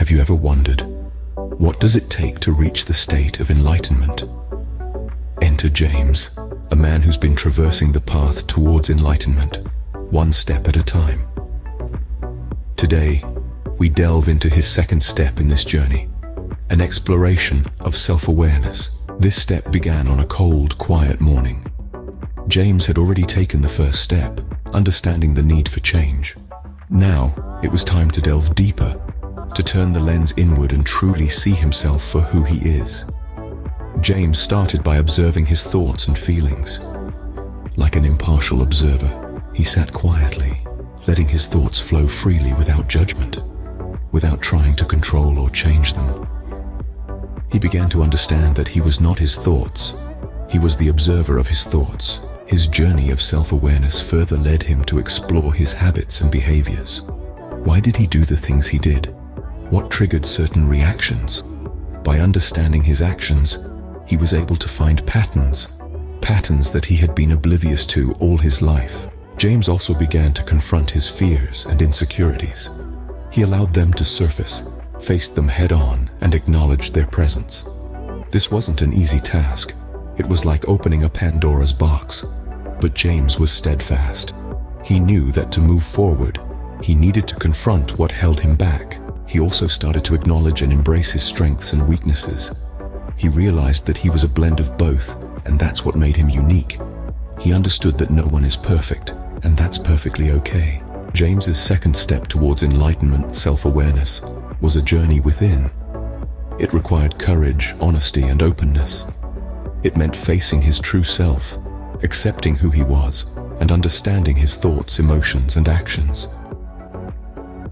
Have you ever wondered, what does it take to reach the state of enlightenment? Enter James, a man who's been traversing the path towards enlightenment, one step at a time. Today, we delve into his second step in this journey, an exploration of self-awareness. This step began on a cold, quiet morning. James had already taken the first step, understanding the need for change. Now, it was time to delve deeper, to turn the lens inward and truly see himself for who he is. James started by observing his thoughts and feelings. Like an impartial observer, he sat quietly, letting his thoughts flow freely without judgment, without trying to control or change them. He began to understand that he was not his thoughts, he was the observer of his thoughts. His journey of self-awareness further led him to explore his habits and behaviors. Why did he do the things he did? What triggered certain reactions? By understanding his actions, he was able to find patterns that he had been oblivious to all his life. James also began to confront his fears and insecurities. He allowed them to surface, faced them head-on, and acknowledged their presence. This wasn't an easy task. It was like opening a Pandora's box. But James was steadfast. He knew that to move forward, he needed to confront what held him back. He also started to acknowledge and embrace his strengths and weaknesses. He realized that he was a blend of both, and that's what made him unique. He understood that no one is perfect, and that's perfectly okay. James's second step towards enlightenment, self-awareness, was a journey within. It required courage, honesty, and openness. It meant facing his true self, accepting who he was, and understanding his thoughts, emotions, and actions.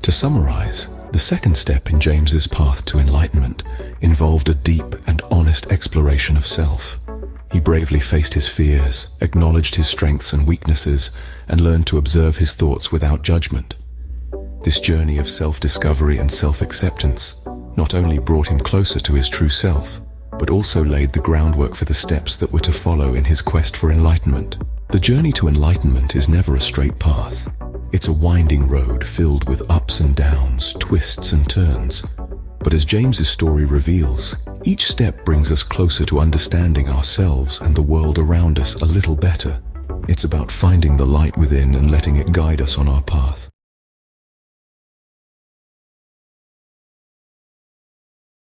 To summarize, the second step in James's path to enlightenment involved a deep and honest exploration of self. He bravely faced his fears, acknowledged his strengths and weaknesses, and learned to observe his thoughts without judgment. This journey of self-discovery and self-acceptance not only brought him closer to his true self, but also laid the groundwork for the steps that were to follow in his quest for enlightenment. The journey to enlightenment is never a straight path. It's a winding road filled with ups and downs, twists and turns. But as James's story reveals, each step brings us closer to understanding ourselves and the world around us a little better. It's about finding the light within and letting it guide us on our path.